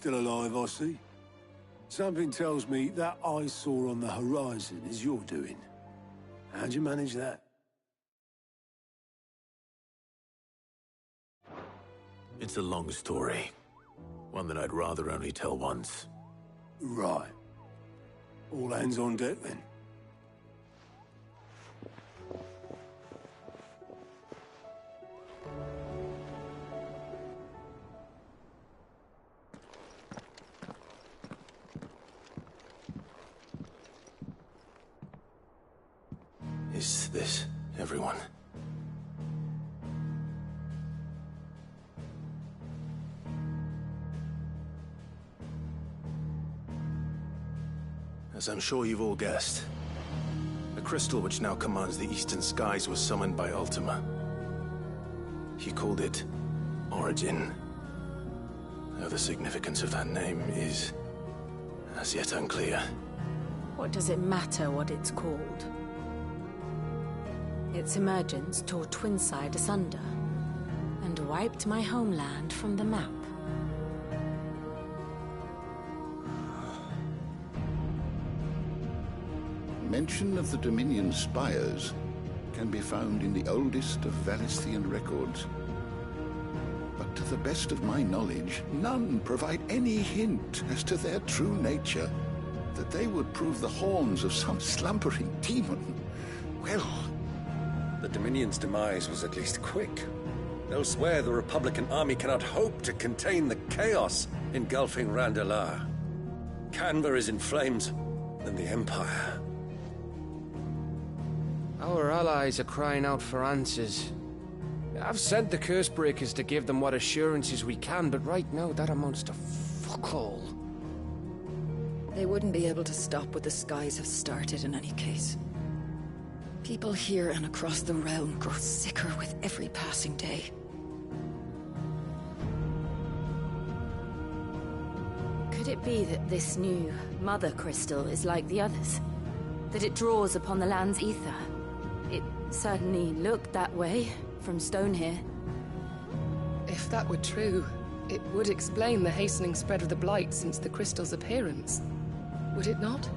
still alive, I see. Something tells me that eyesore on the horizon is your doing. How'd you manage that? It's a long story. One that I'd rather only tell once. Right. All hands on deck, then. Is this everyone? As I'm sure you've all guessed, the crystal which now commands the eastern skies was summoned by Ultima. He called it Origin. Though the significance of that name is as yet unclear. What does it matter what it's called? Its emergence tore Twinside asunder and wiped my homeland from the map. Mention of the Dominion spires can be found in the oldest of Valisthian records. But to the best of my knowledge, none provide any hint as to their true nature. That they would prove the horns of some slumbering demon. Well... The Dominion's demise was at least quick. Elsewhere, the Republican army cannot hope to contain the chaos engulfing Randalar. Canva is in flames, and the Empire... Our allies are crying out for answers. I've sent the Cursebreakers to give them what assurances we can, but right now that amounts to fuck all. They wouldn't be able to stop what the skies have started in any case. People here and across the realm grow sicker with every passing day. Could it be that this new Mother Crystal is like the others? That it draws upon the land's ether? It certainly looked that way from stone here. If that were true, it would explain the hastening spread of the Blight since the crystal's appearance. Would it not?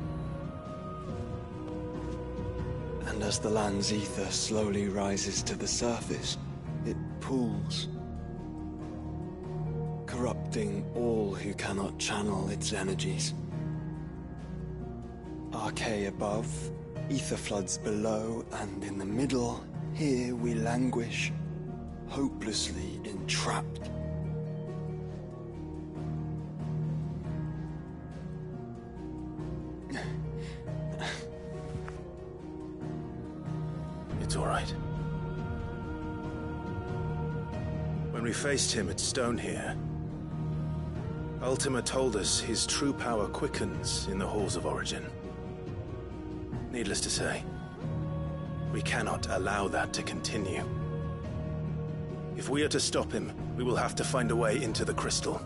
And as the land's ether slowly rises to the surface, it pools, corrupting all who cannot channel its energies. Archaea above, ether floods below, and in the middle, here we languish, hopelessly entrapped. It's all right. When we faced him at Stone here, Ultima told us his true power quickens in the halls of Origin. Needless to say, we cannot allow that to continue. If we are to stop him, we will have to find a way into the crystal.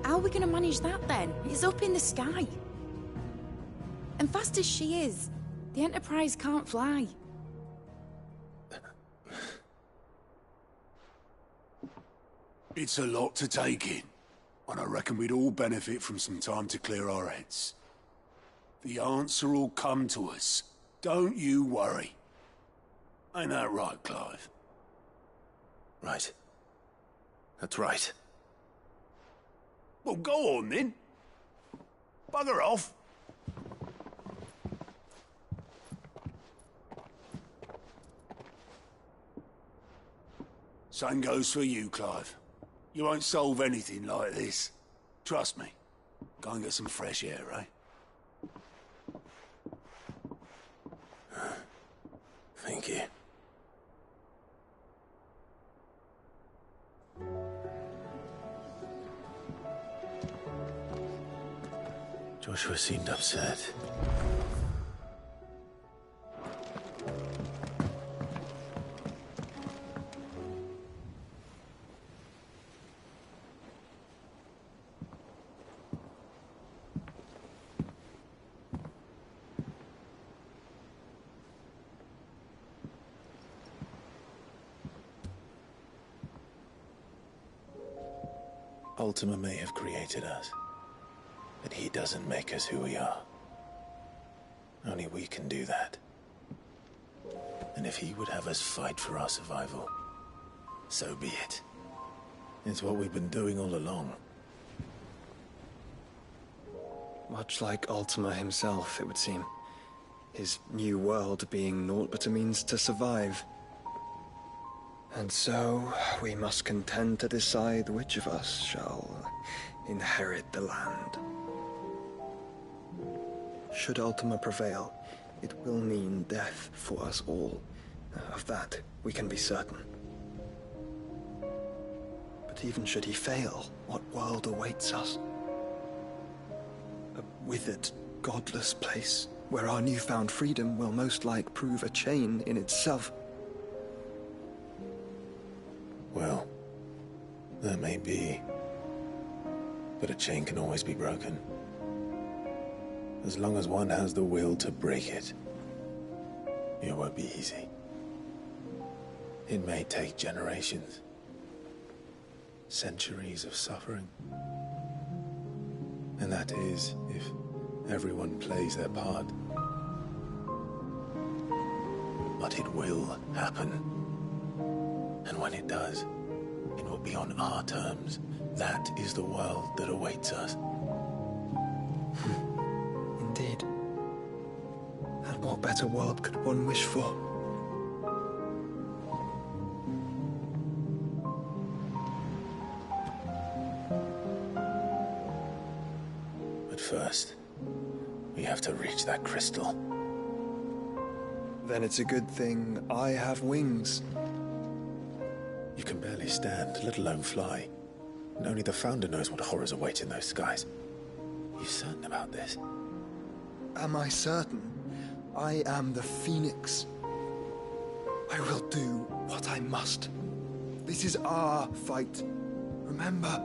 How are we going to manage that then? It's up in the sky. And fast as she is, the Enterprise can't fly. It's a lot to take in, and I reckon we'd all benefit from some time to clear our heads. The answer will come to us. Don't you worry. Ain't that right, Clive? Right. That's right. Well, go on then. Bugger off. Same goes for you, Clive. You won't solve anything like this. Trust me. Go and get some fresh air, eh? Thank you. Joshua seemed upset. Ultima may have created us, but he doesn't make us who we are. Only we can do that. And if he would have us fight for our survival, so be it. It's what we've been doing all along. Much like Ultima himself, it would seem. His new world being naught but a means to survive. And so, we must contend to decide which of us shall inherit the land. Should Ultima prevail, it will mean death for us all. Of that, we can be certain. But even should he fail, what world awaits us? A withered, godless place, where our newfound freedom will most like prove a chain in itself. Well, that may be. But a chain can always be broken. As long as one has the will to break it. It won't be easy. It may take generations. Centuries of suffering. And that is, if everyone plays their part. But it will happen. And when it does, it will be on our terms. That is the world that awaits us. Indeed. And what better world could one wish for? But first, we have to reach that crystal. Then it's a good thing I have wings. You can barely stand, let alone fly. And only the Founder knows what horrors await in those skies. Are you certain about this? Am I certain? I am the Phoenix. I will do what I must. This is our fight. Remember?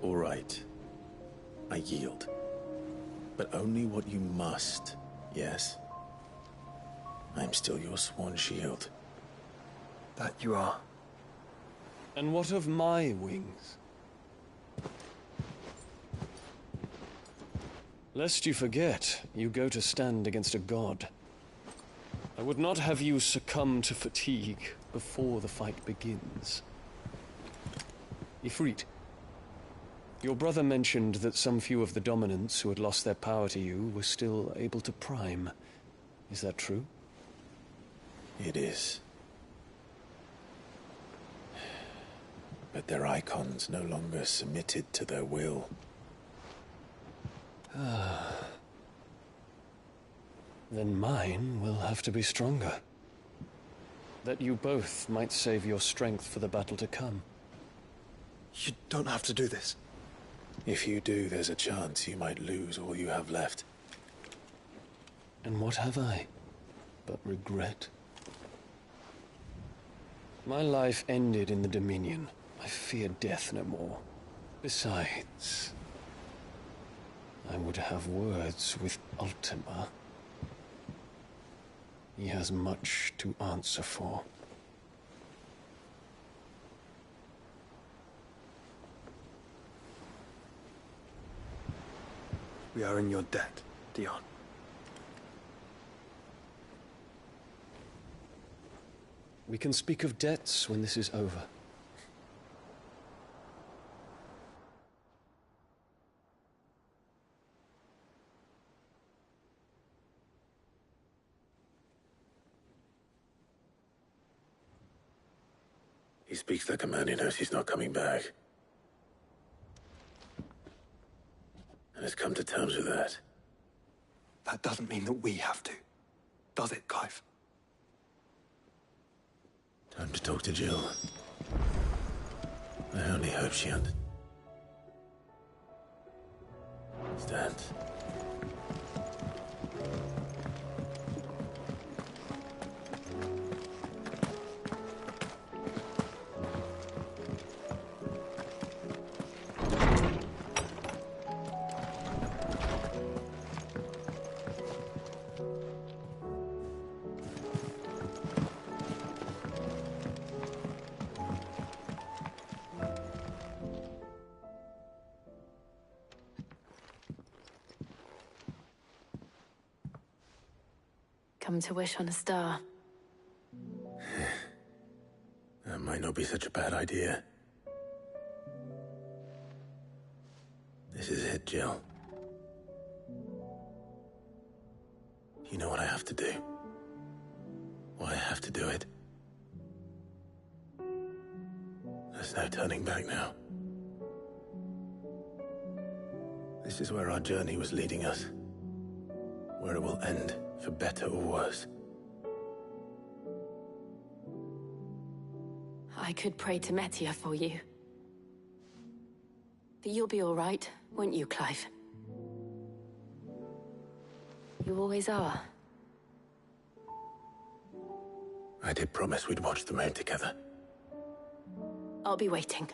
All right. I yield. But only what you must, yes? I'm still your sworn shield. That you are. And what of my wings? Lest you forget, you go to stand against a god. I would not have you succumb to fatigue before the fight begins. Ifrit, your brother mentioned that some few of the dominants who had lost their power to you were still able to prime. Is that true? It is. But their icons no longer submitted to their will. Then mine will have to be stronger. That you both might save your strength for the battle to come. You don't have to do this. If you do, there's a chance you might lose all you have left. And what have I but regret? My life ended in the Dominion. I fear death no more. Besides, I would have words with Ultima. He has much to answer for. We are in your debt, Dion. We can speak of debts when this is over. He speaks like a man who knows he's not coming back. And has come to terms with that. That doesn't mean that we have to, does it, Clive? Time to talk to Jill. I only hope she understands. Come to wish on a star. That might not be such a bad idea. This is it, Jill. You know what I have to do. Why I have to do it. There's no turning back now. This is where our journey was leading us. Where it will end, for better or worse. I could pray to Metia for you. But you'll be all right, won't you, Clive? You always are. I did promise we'd watch the moon together. I'll be waiting.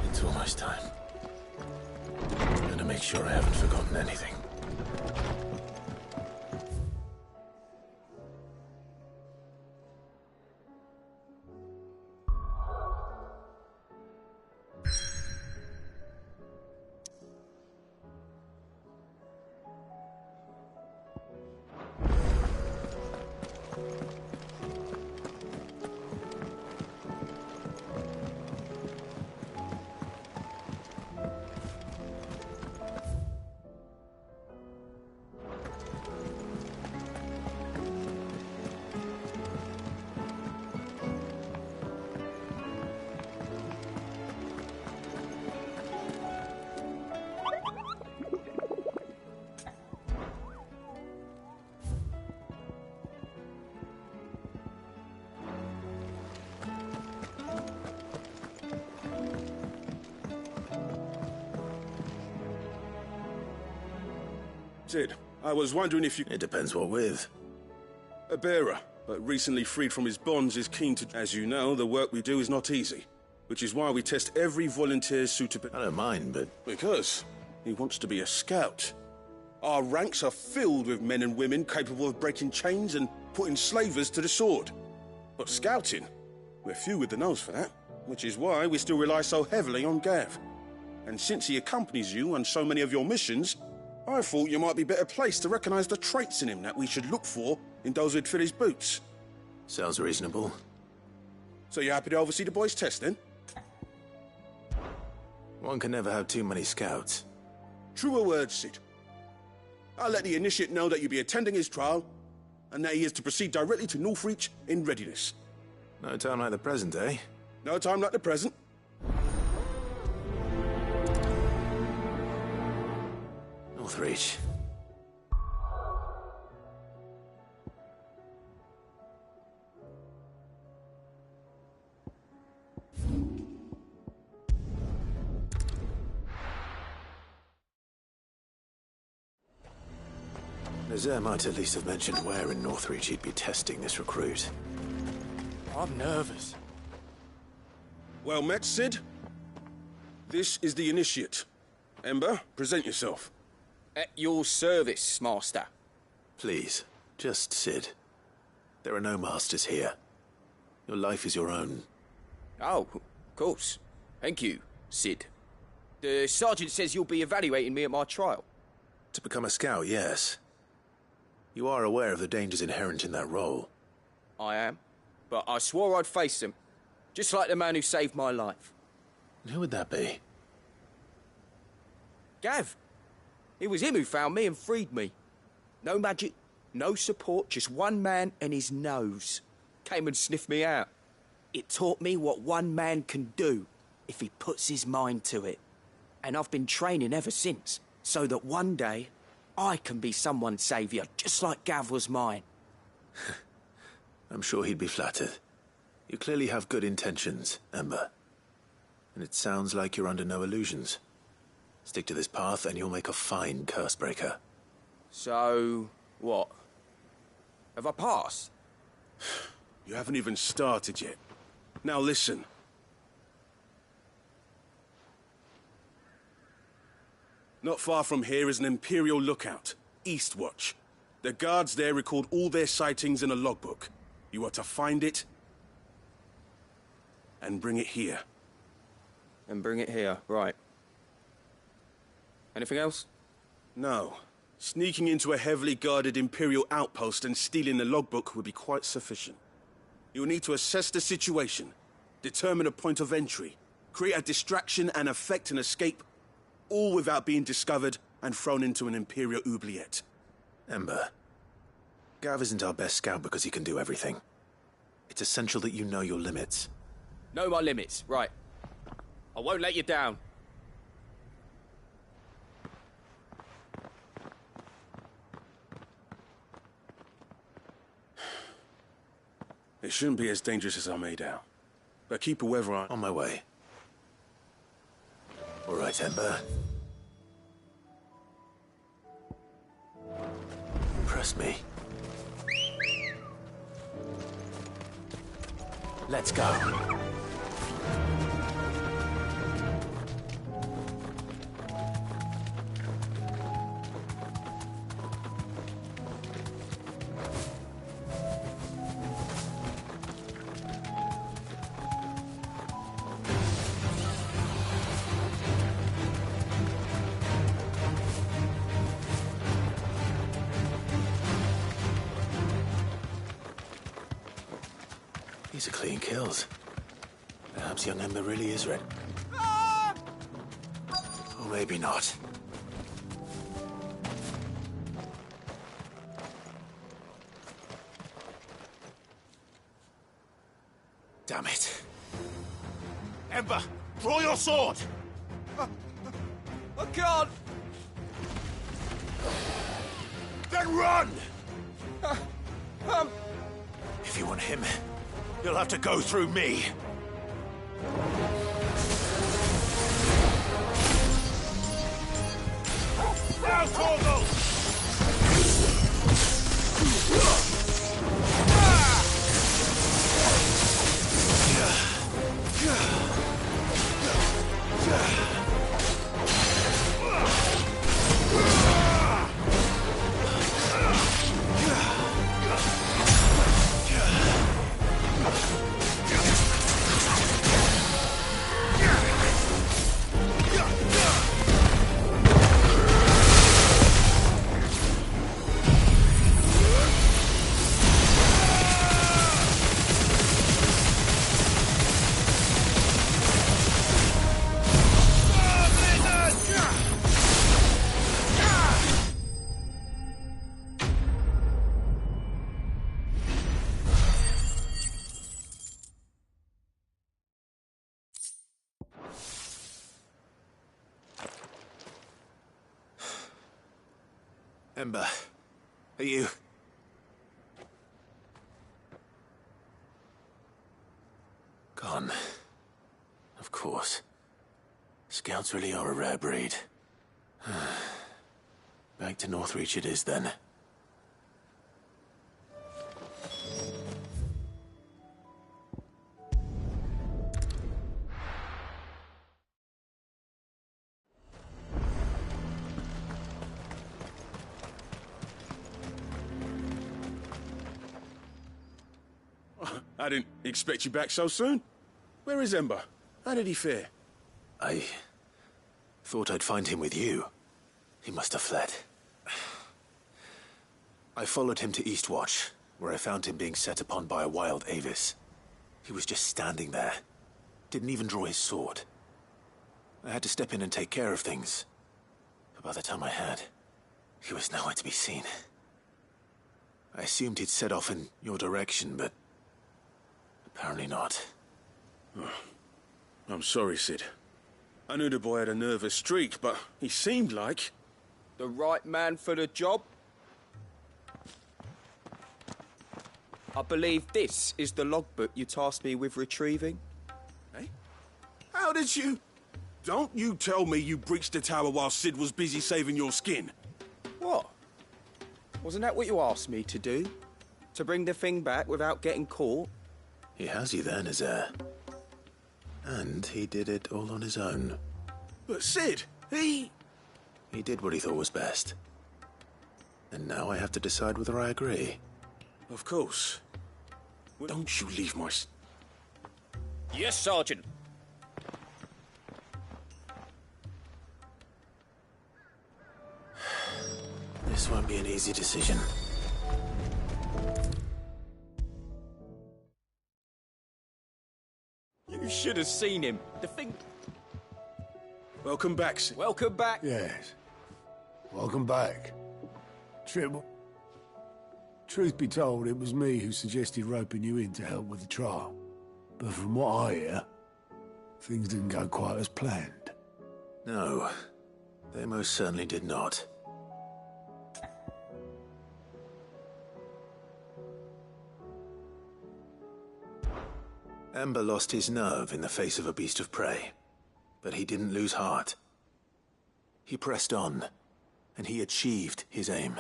It's almost time. I'm gonna make sure I haven't forgotten anything. Sid, I was wondering if you... It depends what with. A bearer, but recently freed from his bonds, is keen to... As you know, the work we do is not easy, which is why we test every volunteer's suitability. I don't mind, but... Because he wants to be a scout. Our ranks are filled with men and women capable of breaking chains and putting slavers to the sword. But scouting, we're few with the nose for that, which is why we still rely so heavily on Gav. And since he accompanies you on so many of your missions, I thought you might be better placed to recognize the traits in him that we should look for in those who'd fill his boots. Sounds reasonable. So you're happy to oversee the boys' test, then? One can never have too many scouts. Truer words, Sid. I'll let the initiate know that you'll be attending his trial, and that he is to proceed directly to Northreach in readiness. No time like the present, eh? No time like the present. Northreach. Nazir might at least have mentioned where in Northreach he'd be testing this recruit. I'm nervous. Well met, Sid. This is the initiate. Ember, present yourself. At your service, Master. Please, just Sid. There are no masters here. Your life is your own. Oh, of course. Thank you, Sid. The sergeant says you'll be evaluating me at my trial. To become a scout, yes. You are aware of the dangers inherent in that role. I am. But I swore I'd face them. Just like the man who saved my life. Who would that be? Gav. It was him who found me and freed me. No magic, no support, just one man and his nose. Came and sniffed me out. It taught me what one man can do if he puts his mind to it. And I've been training ever since, so that one day I can be someone's saviour, just like Gav was mine. I'm sure he'd be flattered. You clearly have good intentions, Ember. And it sounds like you're under no illusions. Stick to this path and you'll make a fine cursebreaker. So, what? Have I passed? You haven't even started yet. Now listen. Not far from here is an Imperial lookout, Eastwatch. The guards there record all their sightings in a logbook. You are to find it and bring it here. And bring it here, right. Anything else? No. Sneaking into a heavily guarded Imperial outpost and stealing the logbook would be quite sufficient. You'll need to assess the situation, determine a point of entry, create a distraction and effect an escape, all without being discovered and thrown into an Imperial oubliette. Ember, Gav isn't our best scout because he can do everything. It's essential that you know your limits. Know my limits, right. I won't let you down. It shouldn't be as dangerous as I made out. But keep a weather eye. On my way. All right, Ember. Impress me. Let's go. These are clean kills. Perhaps young Ember really is ready. Or maybe not. Damn it. Ember, draw your sword! I can't! Then run! If you want him, you'll have to go through me. Now, Torgal! Ember, are you... Gone. Of course. Scouts really are a rare breed. Back to Northreach it is, then. I didn't expect you back so soon. Where is Ember? How did he fare? I thought I'd find him with you. He must have fled. I followed him to Eastwatch, where I found him being set upon by a wild Avis. He was just standing there. Didn't even draw his sword. I had to step in and take care of things. But by the time I had, he was nowhere to be seen. I assumed he'd set off in your direction, but apparently not. I'm sorry, Sid. I knew the boy had a nervous streak, but he seemed like... The right man for the job? I believe this is the logbook you tasked me with retrieving. Eh? How did you... Don't you tell me you breached the tower while Sid was busy saving your skin. What? Wasn't that what you asked me to do? To bring the thing back without getting caught? He has you then, his heir. And he did it all on his own. But Sid, he did what he thought was best. And now I have to decide whether I agree. Of course. Don't you leave my... Yes, Sergeant. This won't be an easy decision. You should have seen him. The thing... Welcome back, Sid. Welcome back. Yes. Welcome back. Truth be told, it was me who suggested roping you in to help with the trial. But from what I hear, things didn't go quite as planned. No, they most certainly did not. Ember lost his nerve in the face of a beast of prey, but he didn't lose heart. He pressed on, and he achieved his aim.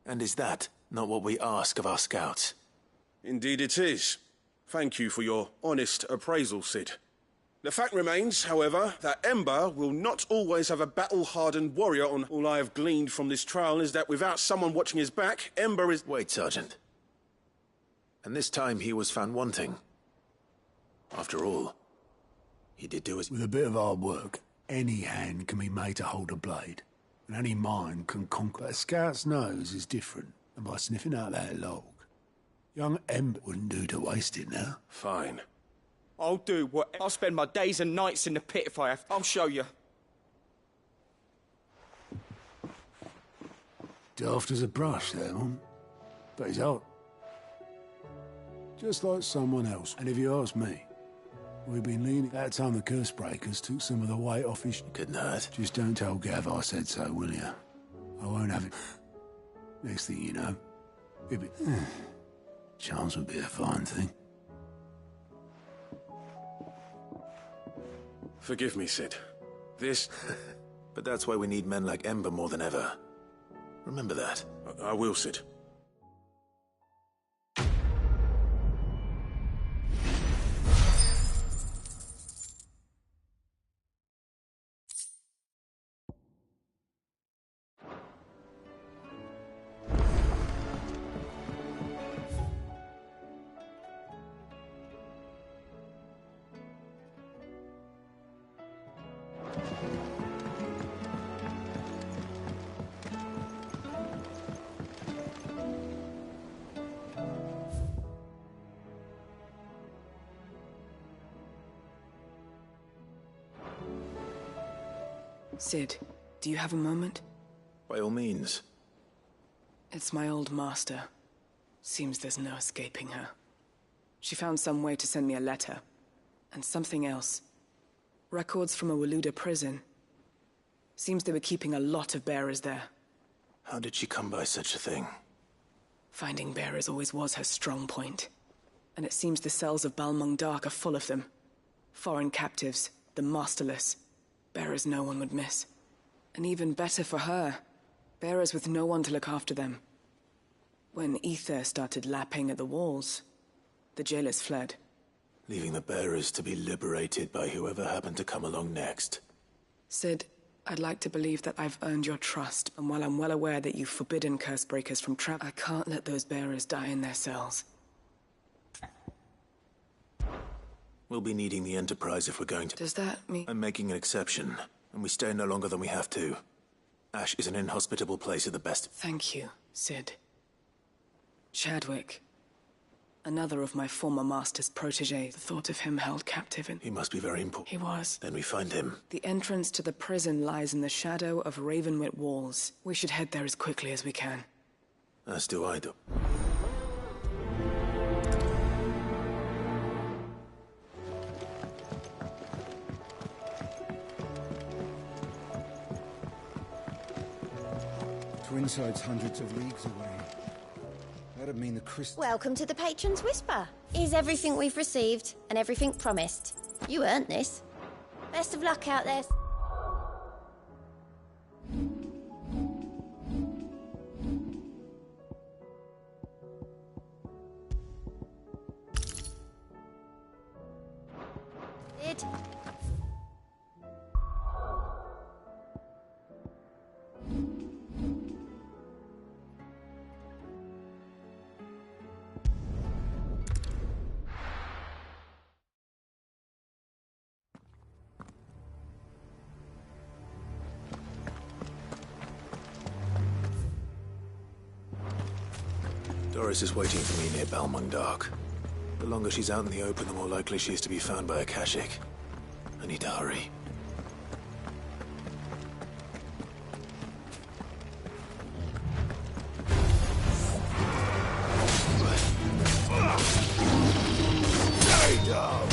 And is that not what we ask of our scouts? Indeed it is. Thank you for your honest appraisal, Sid. The fact remains, however, that Ember will not always have a battle-hardened warrior on. All I have gleaned from this trial is that without someone watching his back, Ember is... Wait, Sergeant. And this time he was found wanting. After all, he did do his... With a bit of hard work, any hand can be made to hold a blade. And any mind can conquer. But a scout's nose is different. And by sniffing out that log, young Ember wouldn't do to waste it now. Fine. I'll do what... I'll spend my days and nights in the pit if I have... I'll show you. Daft as a brush, that one. But he's hot. Just like someone else. And if you ask me, we've been leaning... That time the curse breakers took some of the weight off his... Couldn't hurt. Just don't tell Gav I said so, will you? I won't have it. Next thing you know, it'd be... Chance would be a fine thing. Forgive me, Sid. This... But that's why we need men like Ember more than ever. Remember that. I will, Sid. Sid, do you have a moment? By all means. It's my old master. Seems there's no escaping her. She found some way to send me a letter. And something else. Records from a Waluda prison. Seems they were keeping a lot of bearers there. How did she come by such a thing? Finding bearers always was her strong point. And it seems the cells of Balmung Dark are full of them. Foreign captives, the masterless. Bearers no one would miss. And even better for her, bearers with no one to look after them. When ether started lapping at the walls, the jailers fled. Leaving the bearers to be liberated by whoever happened to come along next. Sid, I'd like to believe that I've earned your trust, and while I'm well aware that you've forbidden Cursebreakers from I can't let those bearers die in their cells. We'll be needing the Enterprise if we're going to... Does that mean... I'm making an exception, and we stay no longer than we have to. Ash is an inhospitable place at the best. Thank you, Sid. Chadwick. Another of my former master's protégés. The thought of him held captive in... He must be very important. He was. Then we find him. The entrance to the prison lies in the shadow of Ravenwit walls. We should head there as quickly as we can. As do I, though. Twinside's hundreds of leagues away. That'd mean the crystal... Welcome to the Patron's Whisper. Here's everything we've received and everything promised. You earned this. Best of luck out there. Sid. Doris is waiting for me near Balmung Dark. The longer she's out in the open, the more likely she is to be found by Akashic. I need to hurry. Stay down!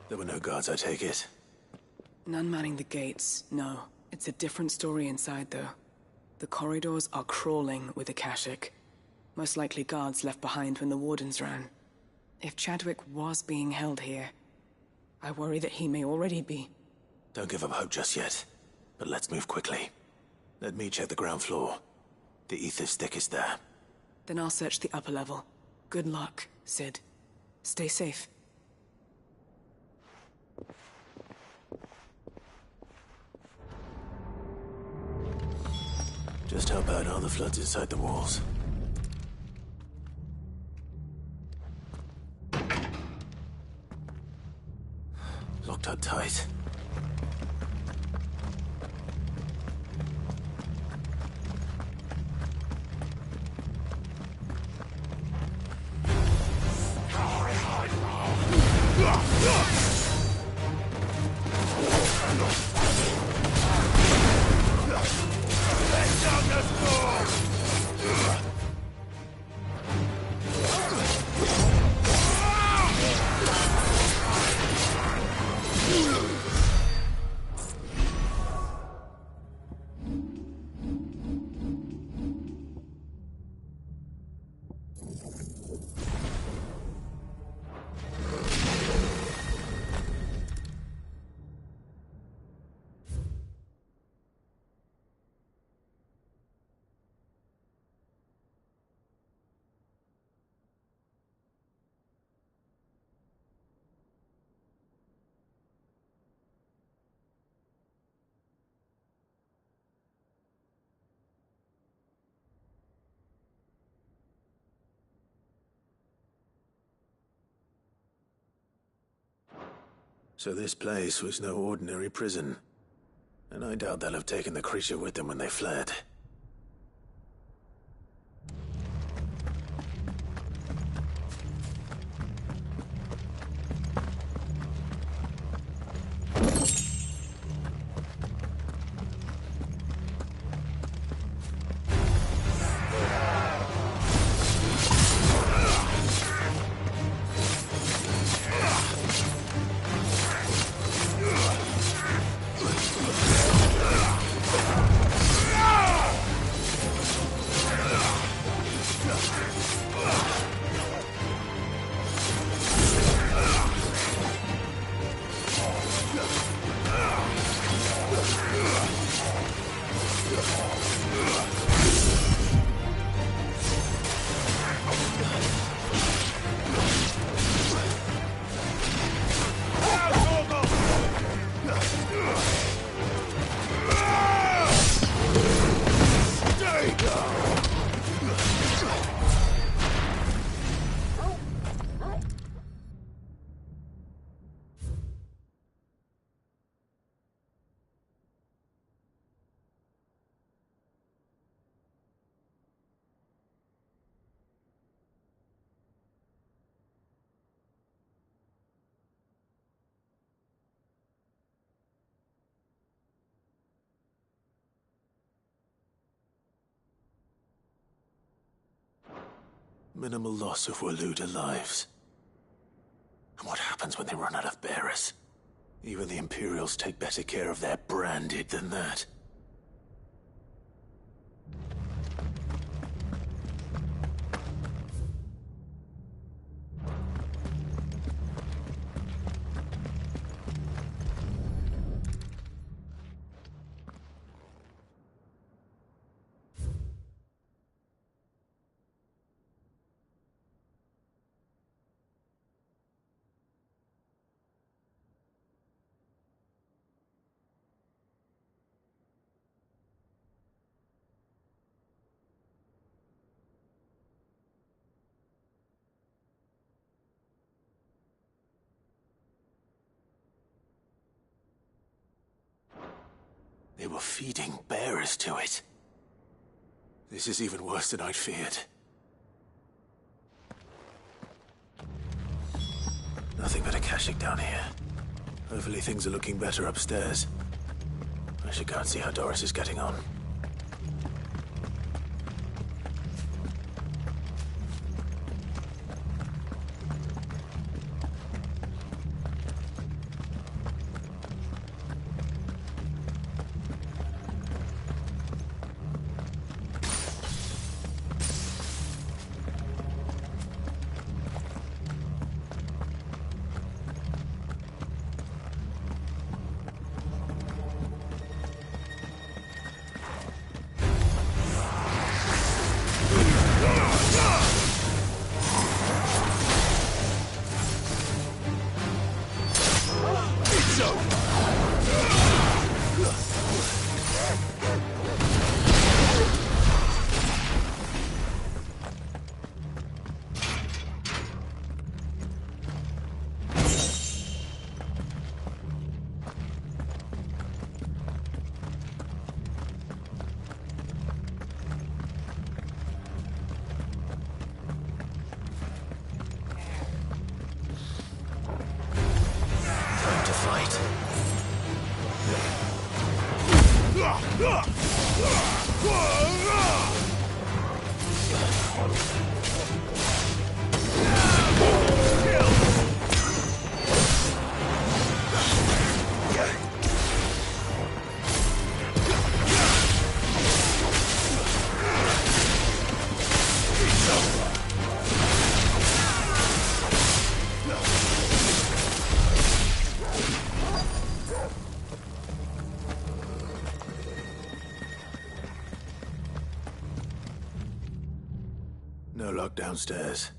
There were no guards, I take it. None manning the gates, no. It's a different story inside, though. The corridors are crawling with Akashic. Most likely guards left behind when the Wardens ran. If Chadwick was being held here, I worry that he may already be. Don't give up hope just yet. But let's move quickly. Let me check the ground floor. The Ff16 is there. Then I'll search the upper level. Good luck, Sid. Stay safe. Just how bad are the floods inside the walls? Locked up tight. So this place was no ordinary prison. And I doubt they'll have taken the creature with them when they fled. Minimal loss of Waluda lives. And what happens when they run out of bearers? Even the Imperials take better care of their branded than that. They were feeding bearers to it. This is even worse than I'd feared. Nothing but a caching down here. Hopefully things are looking better upstairs. I should go and see how Doris is getting on. No lock downstairs.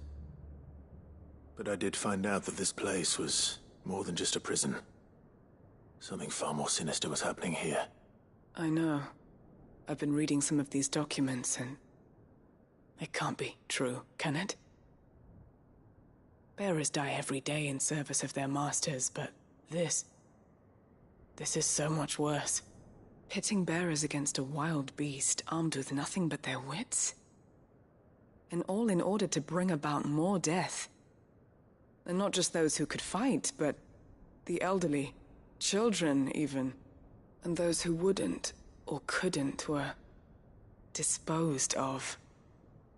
But I did find out that this place was more than just a prison. Something far more sinister was happening here. I know. I've been reading some of these documents and... it can't be true, can it? Bearers die every day in service of their masters, but this is so much worse. Pitting bearers against a wild beast armed with nothing but their wits? And all in order to bring about more death. And not just those who could fight, but the elderly, children even. And those who wouldn't or couldn't were disposed of.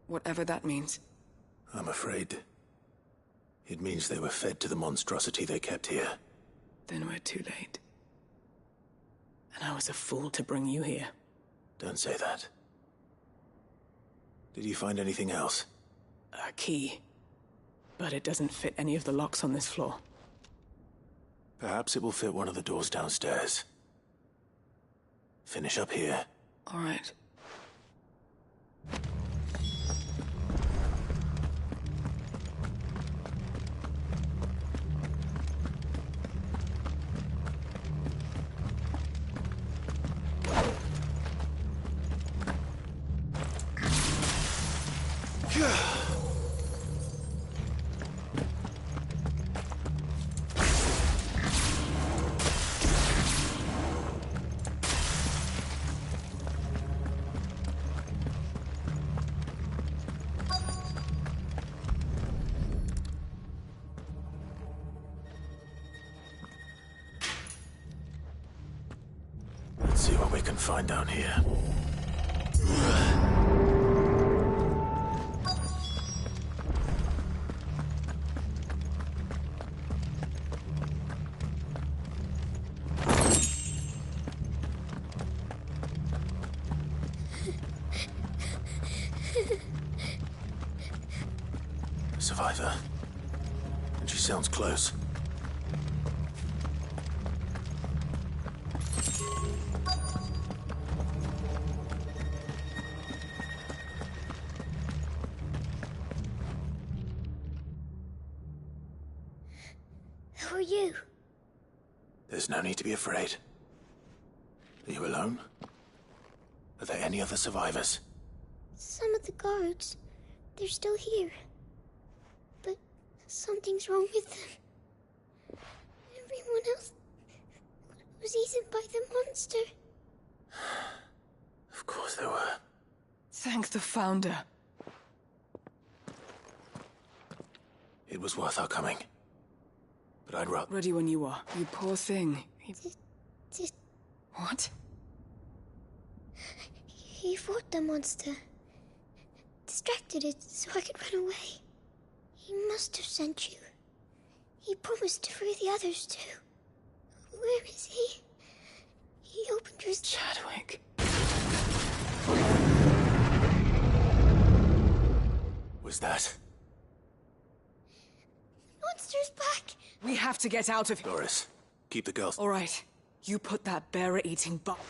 Whatever that means. I'm afraid it means they were fed to the monstrosity they kept here. Then we're too late. And I was a fool to bring you here. Don't say that. Did you find anything else? A key. But it doesn't fit any of the locks on this floor. Perhaps it will fit one of the doors downstairs. Finish up here. All right. Let's see what we can find down here. A survivor. And she sounds close. Who are you? There's no need to be afraid. Are you alone? Are there any other survivors? Some of the guards. They're still here. But something's wrong with them. Everyone else was eaten by the monster. Thank the Founder. It was worth our coming. But I'd rather... Ready when you are. You poor thing. What? He fought the monster. Distracted it so I could run away. He must have sent you. He promised to free the others too. Where is he? He opened his... Chadwick. Was that? Monster's back! We have to get out of here. Doris, keep the girls... All right. You put that bearer-eating butt...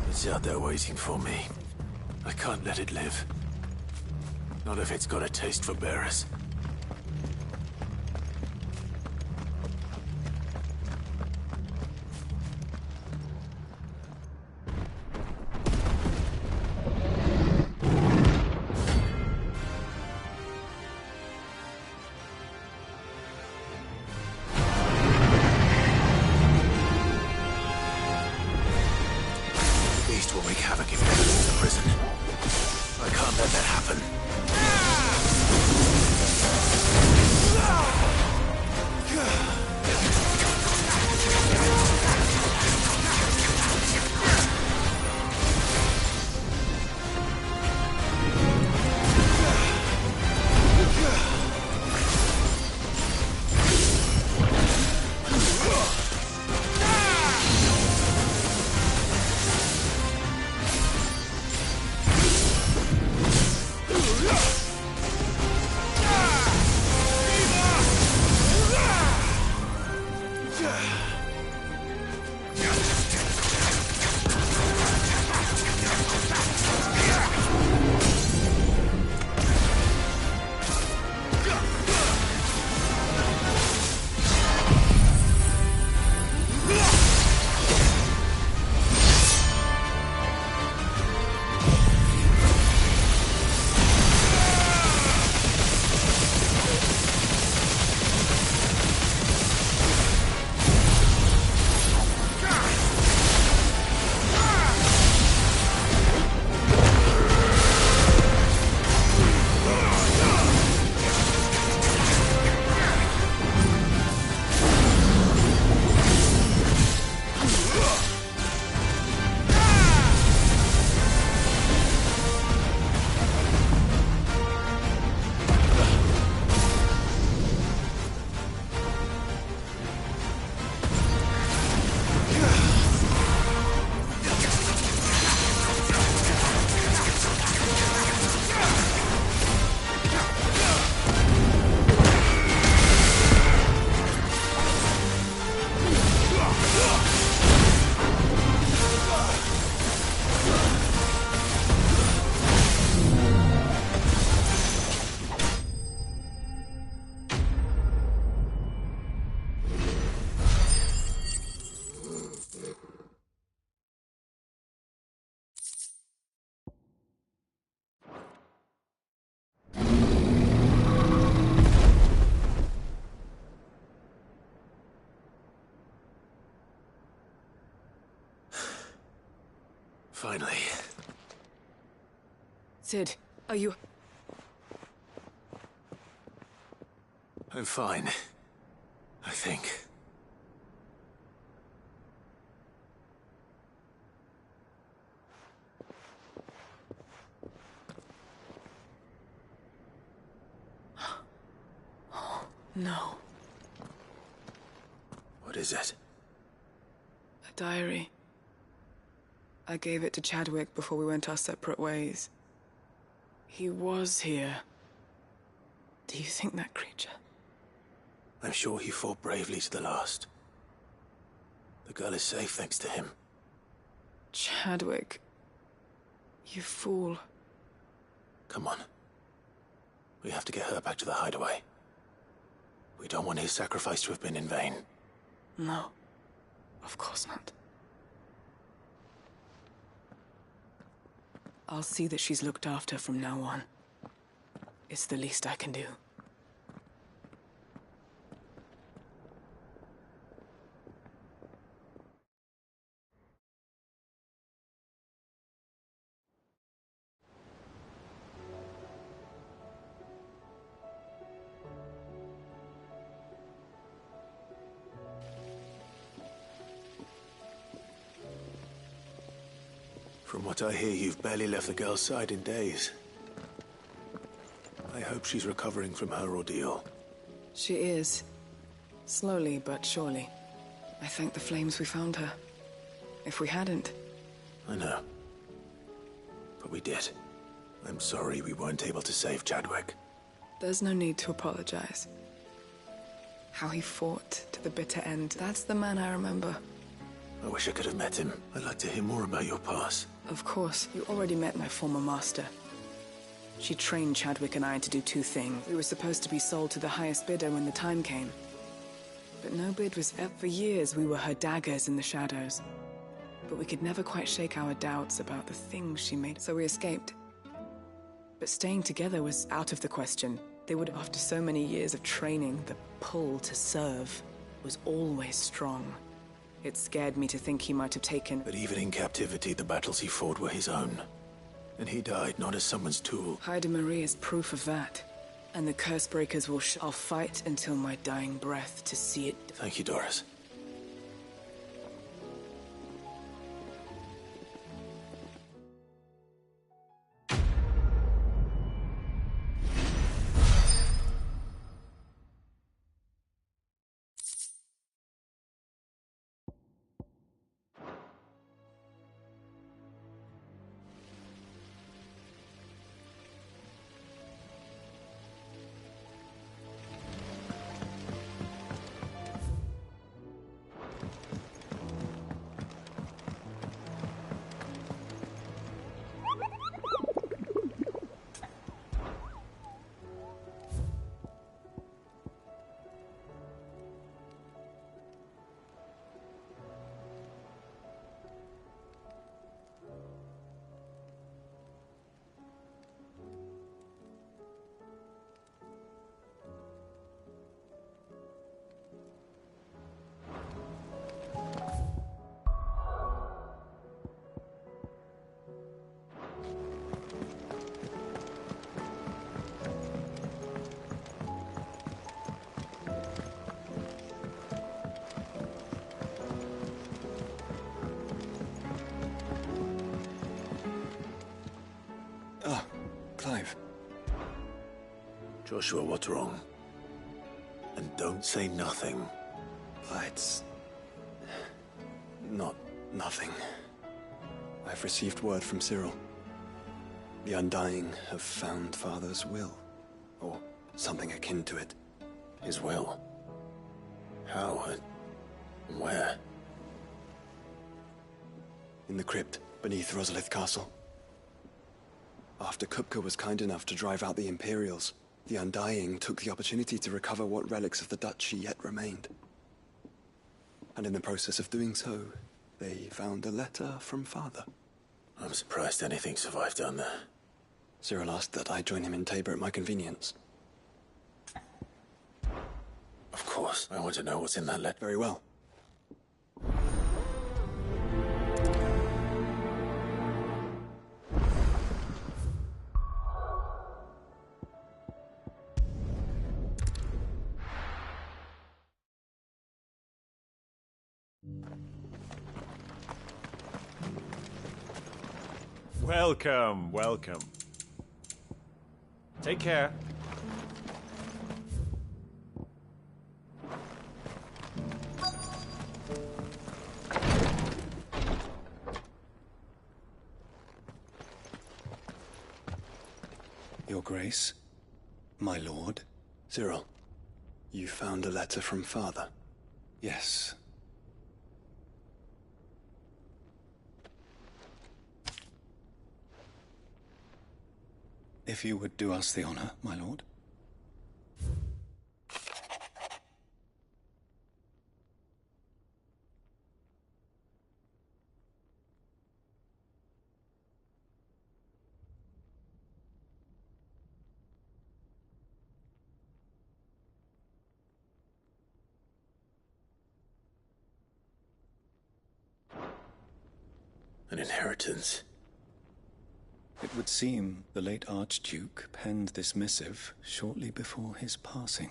It's out there waiting for me. I can't let it live. Not if it's got a taste for bearers. Will wreak havoc if it enters the prison. I can't let that happen. Finally. Sid, are you... I'm fine. I think. No. What is it? A diary. I gave it to Chadwick before we went our separate ways. He was here. Do you think that creature? I'm sure he fought bravely to the last. The girl is safe thanks to him. Chadwick. You fool. Come on. We have to get her back to the hideaway. We don't want his sacrifice to have been in vain. No. Of course not. I'll see that she's looked after from now on. It's the least I can do. From what I hear, you've barely left the girl's side in days. I hope she's recovering from her ordeal. She is. Slowly but surely. I thank the flames we found her. If we hadn't... I know. But we did. I'm sorry we weren't able to save Chadwick. There's no need to apologize. How he fought to the bitter end, that's the man I remember. I wish I could have met him. I'd like to hear more about your past. Of course, you already met my former master. She trained Chadwick and I to do two things. We were supposed to be sold to the highest bidder when the time came. But no bid was up. For years, we were her daggers in the shadows. But we could never quite shake our doubts about the things she made, so we escaped. But staying together was out of the question. They would have, after so many years of training, the pull to serve was always strong. It scared me to think he might have taken... But even in captivity, the battles he fought were his own. And he died not as someone's tool. Haida Marie is proof of that. And the Cursebreakers will I'll fight until my dying breath to see it... Thank you, Doris. Clive. Joshua, what's wrong? And don't say nothing. It's... not nothing. I've received word from Cyril. The Undying have found Father's will. Or something akin to it. His will? How and where? In the crypt beneath Rosalith Castle. After Kupka was kind enough to drive out the Imperials, the Undying took the opportunity to recover what relics of the Duchy yet remained. And in the process of doing so, they found a letter from Father. I'm surprised anything survived down there. Cyril asked that I join him in Tabor at my convenience. Of course. I want to know what's in that letter. Very well. Welcome, welcome. Take care. Your Grace, my lord. Cyril, you found a letter from Father? Yes. If you would do us the honor, my lord. An inheritance. It would seem the late Archduke penned this missive shortly before his passing.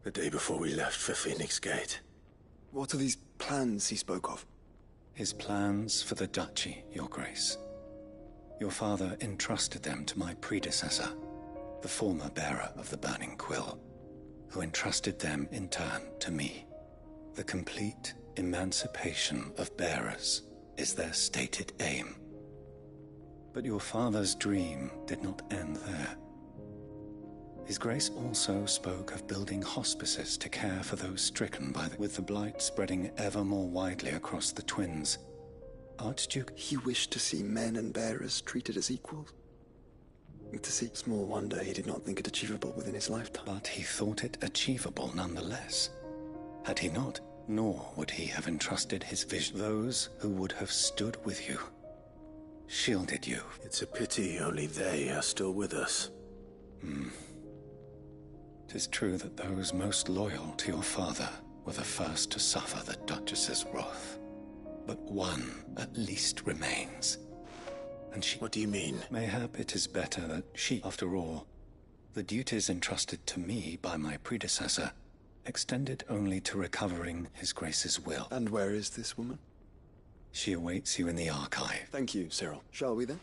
The day before we left for Phoenix Gate. What are these plans he spoke of? His plans for the Duchy, Your Grace. Your father entrusted them to my predecessor, the former bearer of the Burning Quill, who entrusted them in turn to me. The complete emancipation of bearers is their stated aim. But your father's dream did not end there. His Grace also spoke of building hospices to care for those stricken with the blight spreading ever more widely across the twins. Archduke... He wished to see men and bearers treated as equals. To see, small wonder he did not think it achievable within his lifetime. But he thought it achievable nonetheless. Had he not, nor would he have entrusted his vision. Those who would have stood with you, shielded you. It's a pity only they are still with us. 'Tis true that those most loyal to your father were the first to suffer the Duchess's wrath. But one at least remains. And she... What do you mean? Mayhap it is better that she, after all, the duties entrusted to me by my predecessor, extended only to recovering His Grace's will. And where is this woman? She awaits you in the archive. Thank you, Cyril. Shall we then?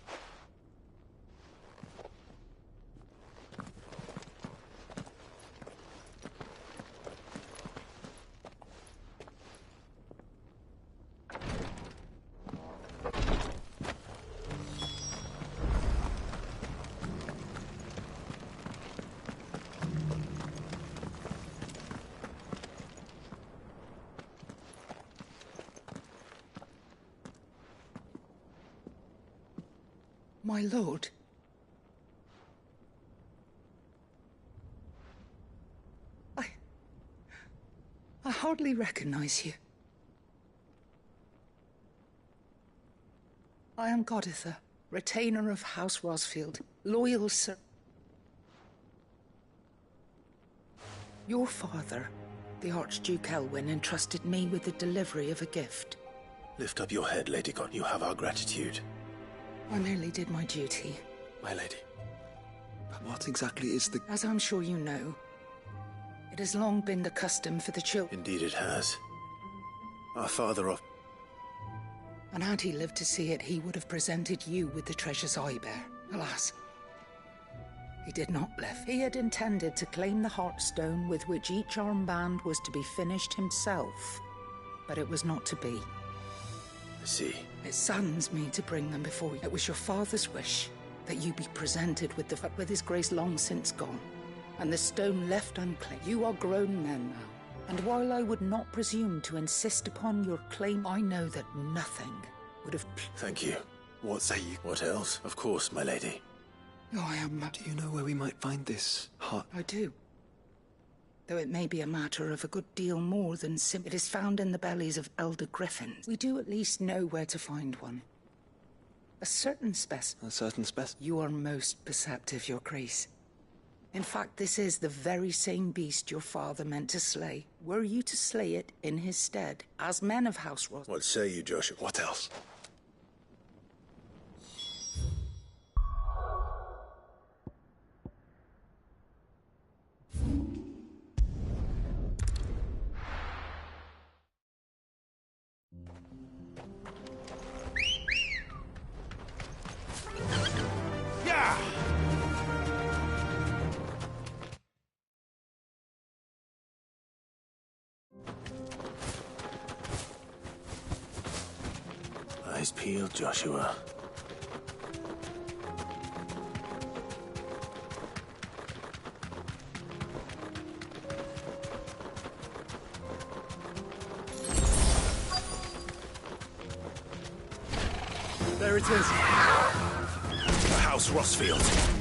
My lord. I hardly recognize you. I am Goditha, retainer of House Rosfield, loyal sir. Your father, the Archduke Elwyn, entrusted me with the delivery of a gift. Lift up your head, Lady God. You have our gratitude. I merely did my duty. My lady. But what exactly is the... As I'm sure you know, it has long been the custom for the children... Indeed it has. Our father of... And had he lived to see it, he would have presented you with the treasures I bear. Alas, he did not live. He had intended to claim the Heartstone with which each armband was to be finished himself, but it was not to be. I see. It saddens me to bring them before you. It was your father's wish that you be presented with with His Grace long since gone, and the stone left unclaimed. You are grown men now, and while I would not presume to insist upon your claim, I know that nothing would have... Thank you. What say you? What else? Of course, my lady. Oh, I am... Do you know where we might find this heart? I do. Though it may be a matter of a good deal more than it is found in the bellies of elder griffins. We do at least know where to find one. A certain specimen. A certain specimen? You are most perceptive, Your Grace. In fact, this is the very same beast your father meant to slay. Were you to slay it in his stead, as men of House Ross? What say you, Joshua? What else? Eyes peeled, Joshua. There it is. The House Rosfield.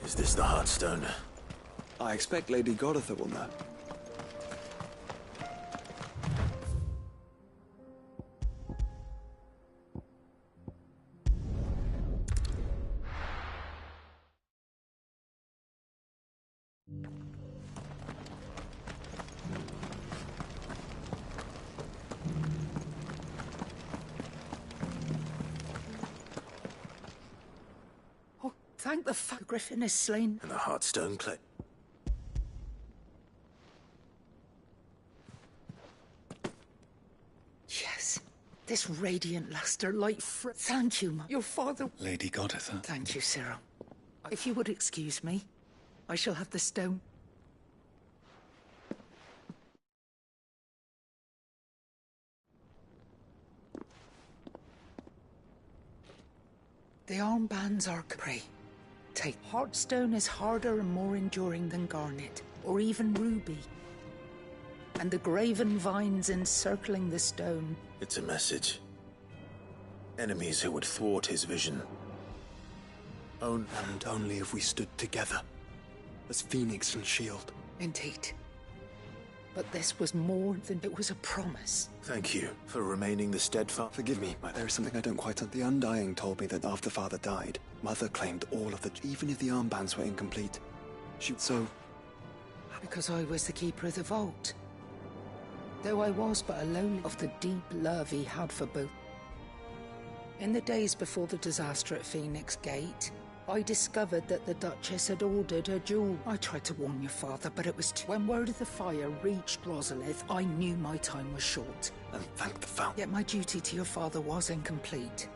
Is this the Heartstone? I expect Lady Goditha will know. Thank the Griffin is slain. And the Heartstone clay. Yes. This radiant luster light Thank you, your father. Lady Goditha. Thank you, Cyril. If you would excuse me, I shall have the stone. The armbands are capri. Take. Heartstone is harder and more enduring than garnet, or even ruby. And the graven vines encircling the stone. It's a message. Enemies who would thwart his vision. And only if we stood together, as Phoenix and Shield. Indeed. But this was more than it was a promise. Thank you for remaining the steadfast. Forgive me, but there is something I don't quite understand. The Undying told me that after Father died, Mother claimed all of the... Even if the armbands were incomplete. So... Because I was the keeper of the vault. Though I was but a lowly of the deep love he had for both. In the days before the disaster at Phoenix Gate, I discovered that the Duchess had ordered her jewel. I tried to warn your father, but it was too... When word of the fire reached Rosalith, I knew my time was short. And thank the fountain. Yet my duty to your father was incomplete.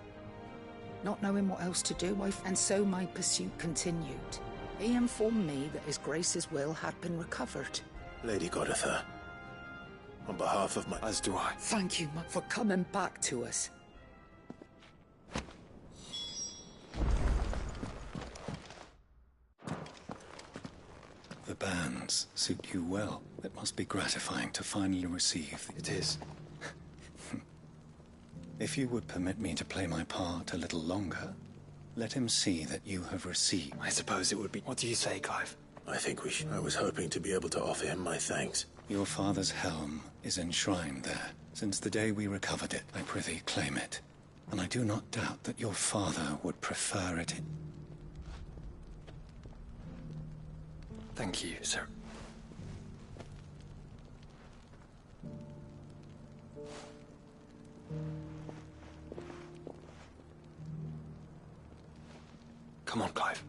Not knowing what else to do, and so my pursuit continued. He informed me that His Grace's will had been recovered. Lady Goditha, on behalf of my... As do I. Thank you for coming back to us. The bands suit you well. It must be gratifying to finally receive... It is. If you would permit me to play my part a little longer, let him see that you have received... I suppose it would be... What do you say, Clive? I think we should... I was hoping to be able to offer him my thanks. Your father's helm is enshrined there. Since the day we recovered it, I prithee claim it. And I do not doubt that your father would prefer it in... Thank you, sir. Come on, Clive.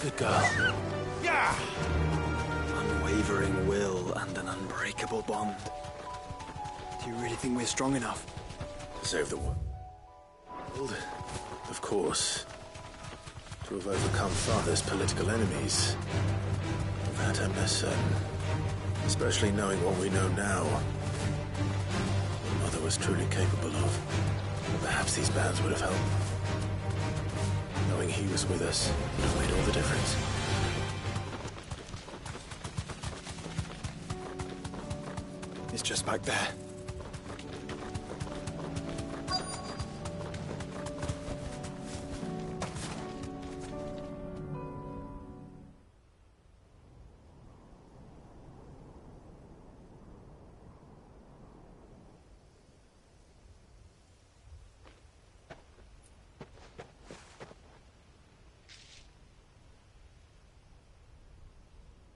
Good girl. Yeah! Unwavering will and an unbreakable bond. Do you really think we're strong enough? To save the world? Of course. To have overcome Father's political enemies. Of that I'm less certain. Especially knowing what we know now. What Mother was truly capable of. But perhaps these bands would have helped. Knowing he was with us would have made all the difference. It's just back there.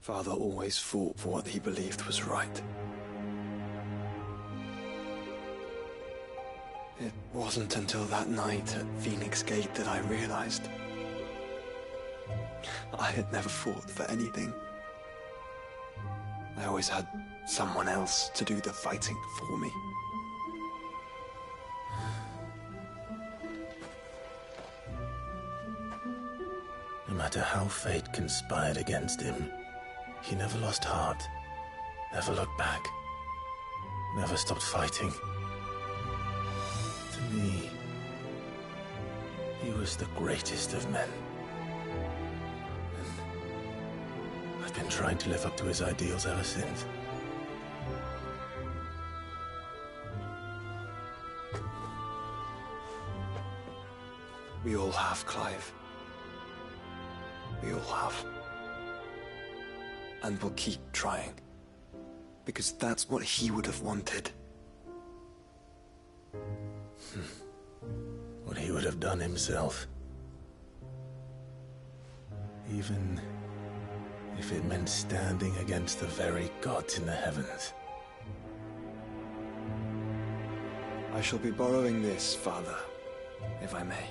Father always fought for what he believed was right. It wasn't until that night at Phoenix Gate that I realized I had never fought for anything. I always had someone else to do the fighting for me. No matter how fate conspired against him, he never lost heart, never looked back, never stopped fighting. To me, he was the greatest of men. And I've been trying to live up to his ideals ever since. We all have, Clive. We all have. And we'll keep trying. Because that's what he would have wanted. What he would have done himself. Even if it meant standing against the very gods in the heavens. I shall be borrowing this, Father, if I may.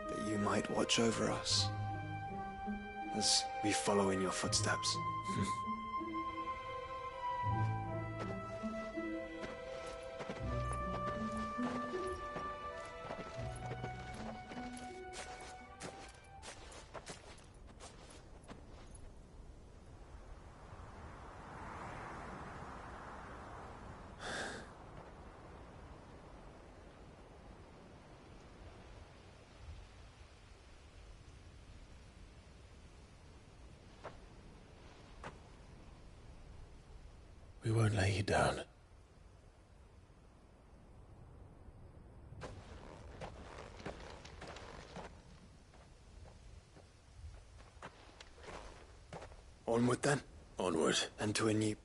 That you might watch over us as we follow in your footsteps. We won't lay you down. Onward then. Onward. And to a new...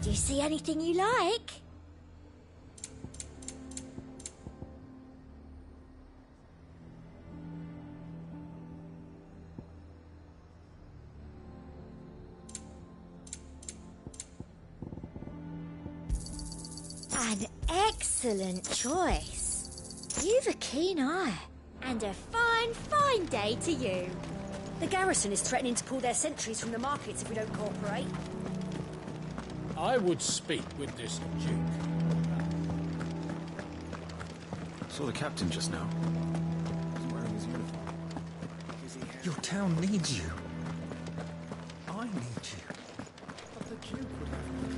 Do you see anything you like? An excellent choice. You've a keen eye. And a fine, fine day to you. The garrison is threatening to pull their sentries from the markets if we don't cooperate. I would speak with this Duke. Saw the captain just now. He's wearing his uniform. Your town needs you. I need you. But the Duke would have you.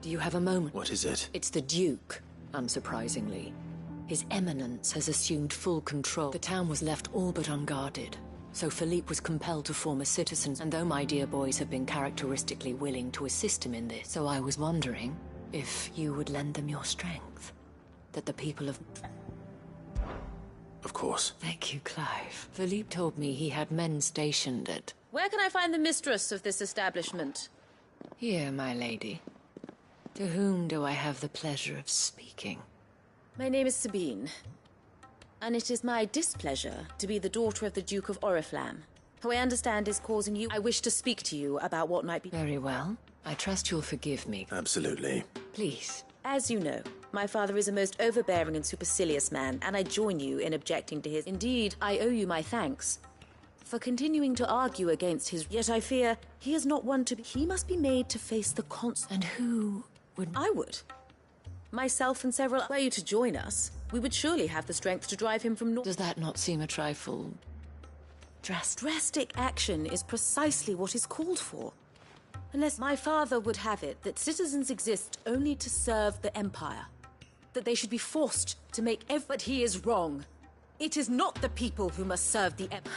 Do you have a moment? What is it? It's the Duke, unsurprisingly. His Eminence has assumed full control. The town was left all but unguarded, so Philippe was compelled to form a citizen, and though my dear boys have been characteristically willing to assist him in this, so I was wondering if you would lend them your strength, that the people of... Of course. Thank you, Clive. Philippe told me he had men stationed at... Where can I find the mistress of this establishment? Here, my lady. To whom do I have the pleasure of speaking? My name is Sabine, and it is my displeasure to be the daughter of the Duke of Oriflamme, who I understand is causing you... I wish to speak to you about what might be... Very well. I trust you'll forgive me. Absolutely. Please. As you know, my father is a most overbearing and supercilious man, and I join you in objecting to his... Indeed, I owe you my thanks for continuing to argue against his... Yet I fear he is not one to be... He must be made to face the And who would... I would. Myself and several... Were you to join us, we would surely have the strength to drive him from north... Does that not seem a trifle... Drastic action is precisely what is called for. Unless my father would have it that citizens exist only to serve the Empire. That they should be forced to make But he is wrong. It is not the people who must serve the Empire.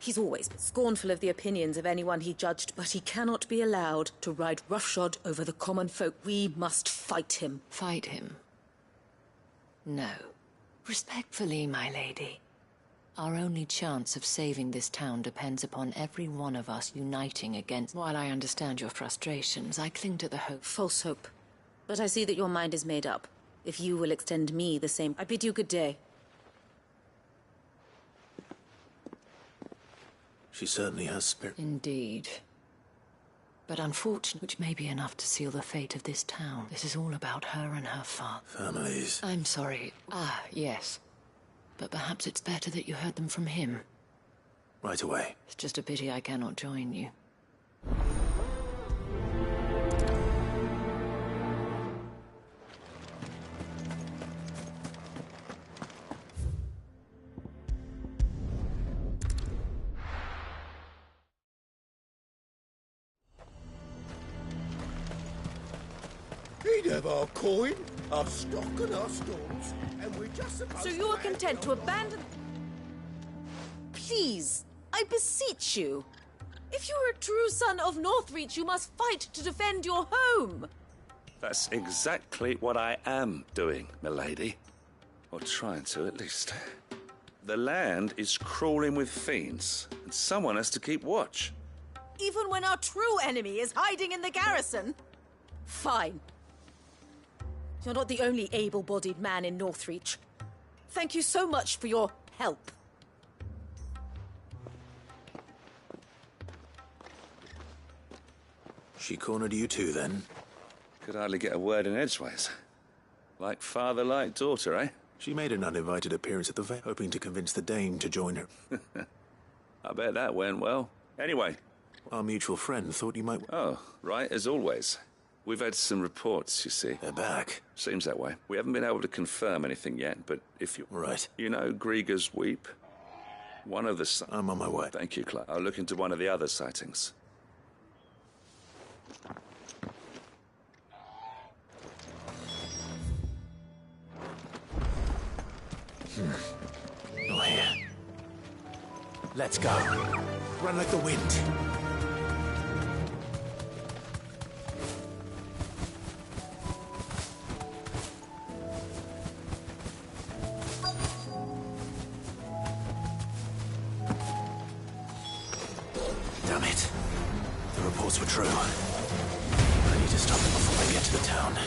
He's always been scornful of the opinions of anyone he judged, but he cannot be allowed to ride roughshod over the common folk. We must fight him. Fight him? No. Respectfully, my lady. Our only chance of saving this town depends upon every one of us uniting against... While I understand your frustrations, I cling to the hope... False hope. But I see that your mind is made up. If you will extend me the same... I bid you good day. She certainly has spirit. Indeed. But unfortunately, which may be enough to seal the fate of this town. This is all about her and her father. Families. I'm sorry. Ah, yes. But perhaps it's better that you heard them from him. Right away. It's just a pity I cannot join you. He'd have our coin, our stock and our stores, and we're just supposed So you are content to abandon... Please, I beseech you. If you are a true son of Northreach, you must fight to defend your home. That's exactly what I am doing, milady. Or trying to, at least. The land is crawling with fiends, and someone has to keep watch. Even when our true enemy is hiding in the garrison? Fine. You're not the only able-bodied man in Northreach. Thank you so much for your help. She cornered you too, then? Could hardly get a word in edgeways. Like father, like daughter, eh? She made an uninvited appearance at the Vale, hoping to convince the Dame to join her. I bet that went well. Anyway. Our mutual friend thought you might... Oh, right, as always. We've had some reports, you see. They're back. Seems that way. We haven't been able to confirm anything yet, but if you... Right. You know Grieger's Weep? One of the... I'm on my way. Thank you, Clark. I'll look into one of the other sightings. Not here. Let's go. Run like the wind. Damn it. The reports were true. I need to stop them before they get to the town.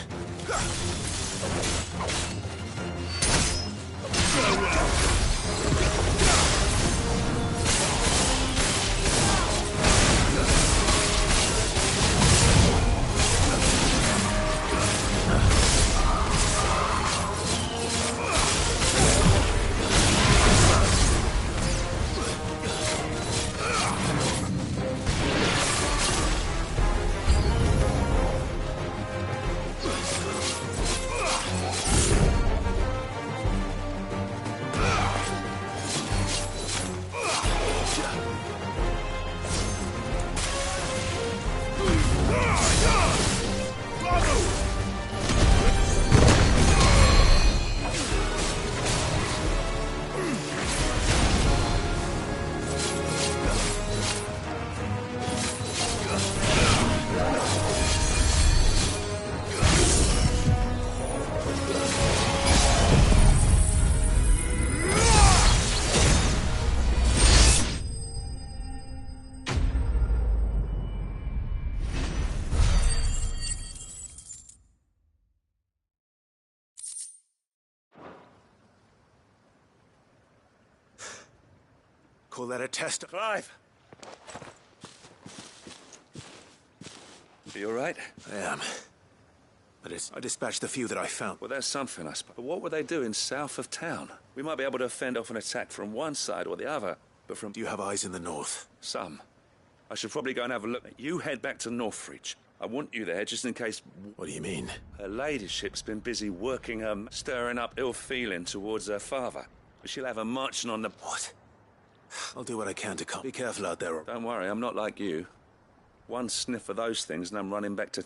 Call that a test? Clive! Are you all right? I am. But I dispatched the few that I found. Well, that's something, I suppose. But what were they doing south of town? We might be able to fend off an attack from one side or the other, but from... Do you have eyes in the north? Some. I should probably go and have a look. You head back to Northreach. I want you there just in case... What do you mean? Her ladyship's been busy working, stirring up ill feeling towards her father. She'll have her marching on the... What? I'll do what I can to calm. Be careful out there. Don't worry, I'm not like you. One sniff of those things and I'm running back to...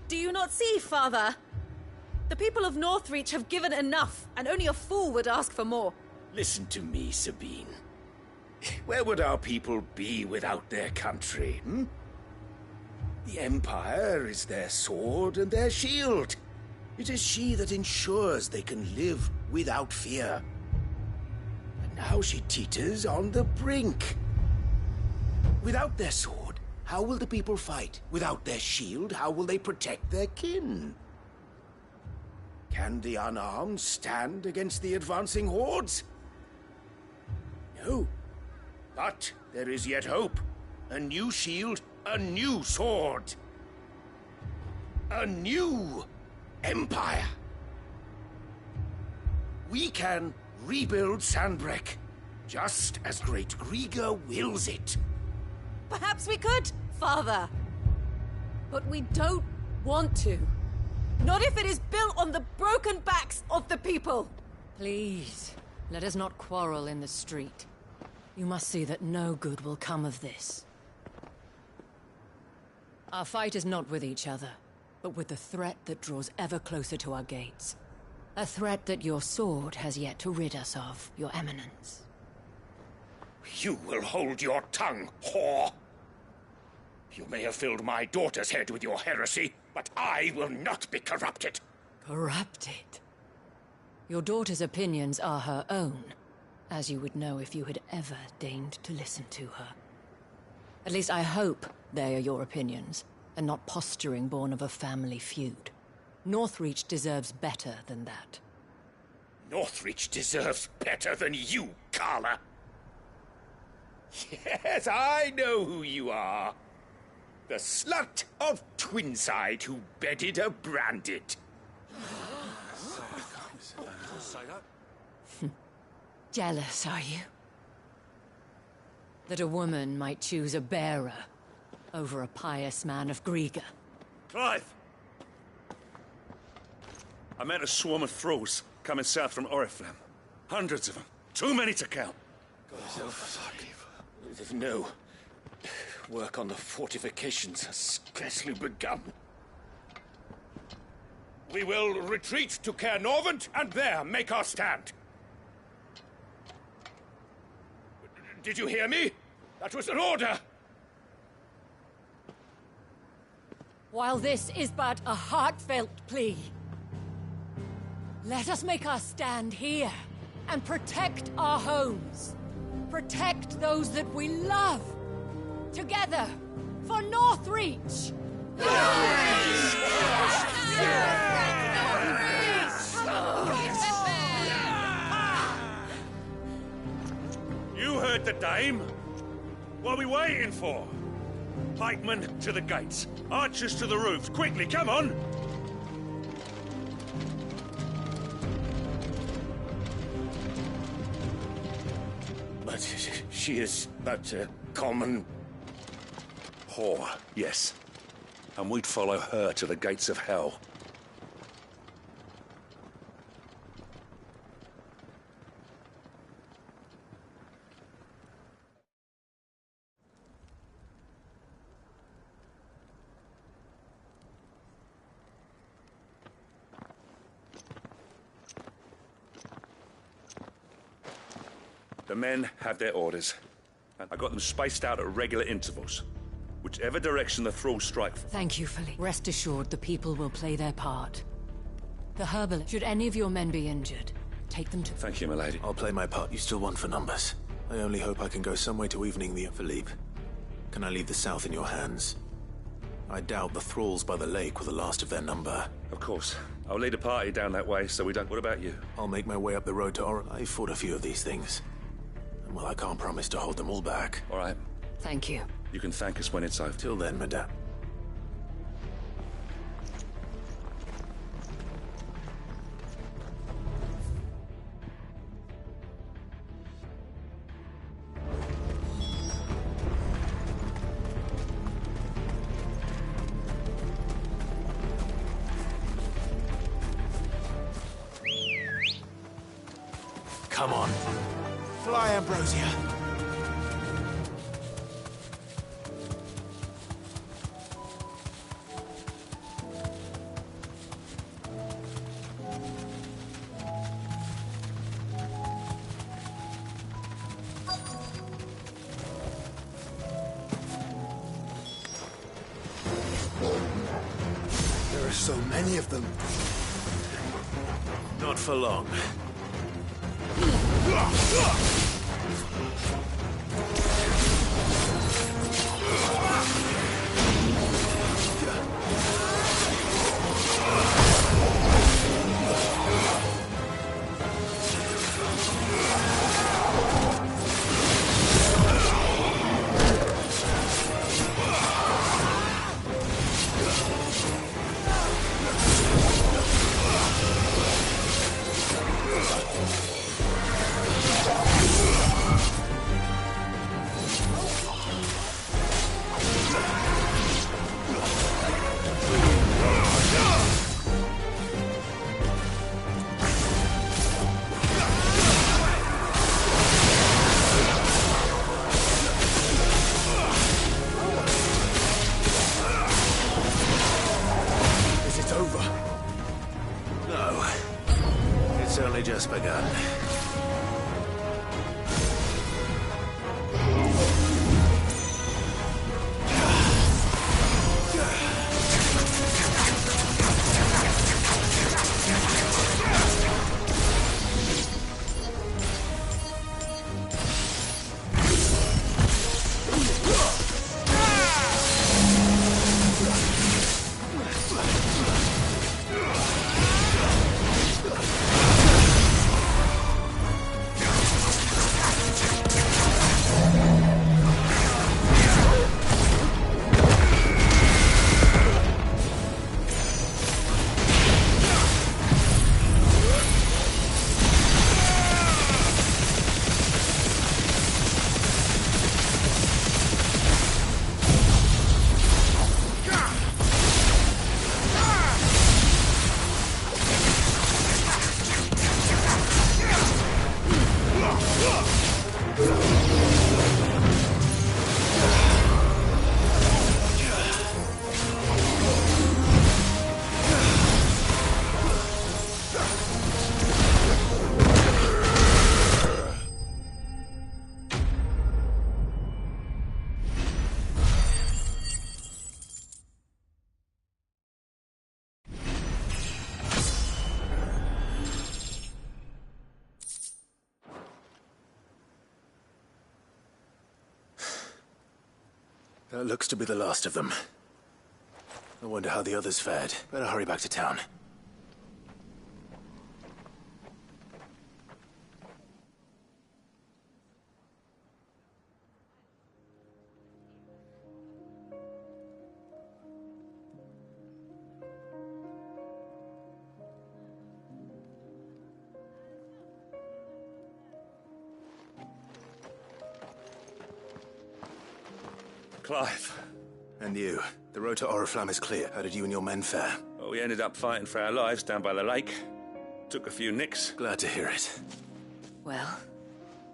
Do you not see, Father? The people of Northreach have given enough, and only a fool would ask for more. Listen to me, Sabine. Where would our people be without their country, hmm? The Empire is their sword and their shield. It is she that ensures they can live without fear. And now she teeters on the brink. Without their sword, how will the people fight? Without their shield, how will they protect their kin? Can the unarmed stand against the advancing hordes? No. But there is yet hope. A new shield, a new sword. A new empire. We can rebuild Sandbreck, just as Great Griga wills it. Perhaps we could, Father. But we don't want to. Not if it is built on the broken backs of the people. Please, let us not quarrel in the street. You must see that no good will come of this. Our fight is not with each other, but with the threat that draws ever closer to our gates. A threat that your sword has yet to rid us of, Your Eminence. You will hold your tongue, whore! You may have filled my daughter's head with your heresy, but I will not be corrupted. Corrupted? Your daughter's opinions are her own, as you would know if you had ever deigned to listen to her. At least I hope they are your opinions, and not posturing born of a family feud. Northreach deserves better than that. Northreach deserves better than you, Carla. Yes, I know who you are. The slut of Twinside who bedded a Branded. Jealous, are you? That a woman might choose a bearer over a pious man of Griga. Clive! I met a swarm of thralls coming south from Oriflamme. Hundreds of them. Too many to count. No. Work on the fortifications has scarcely begun. We will retreat to Caer Norvent and there make our stand. Did you hear me? That was an order! While this is but a heartfelt plea, let us make our stand here and protect our homes. Protect those that we love. Together, for Northreach! You heard the dame. What are we waiting for? Pikemen to the gates. Archers to the roofs. Quickly, come on! But she is but a common... whore, yes. And we'd follow her to the gates of hell. The men have their orders. And I got them spaced out at regular intervals. Whichever direction the thralls strike. Thank you, Philippe. Rest assured the people will play their part. The herbalist, should any of your men be injured, take them to... Thank you, milady. I'll play my part. You still want for numbers. I only hope I can go some way to evening the... Philippe, can I leave the south in your hands? I doubt the thralls by the lake were the last of their number. Of course. I'll lead a party down that way so we don't... What about you? I'll make my way up the road to I fought a few of these things. And well, I can't promise to hold them all back. All right. Thank you. You can thank us when it's over. Till then, madame. Come on. Fly, Ambrosia. So many of them. Not for long. Just begun. That looks to be the last of them. I wonder how the others fared. Better hurry back to town. Clive. And you. The road to Oriflamme is clear. How did you and your men fare? Well, we ended up fighting for our lives down by the lake. Took a few nicks. Glad to hear it. Well,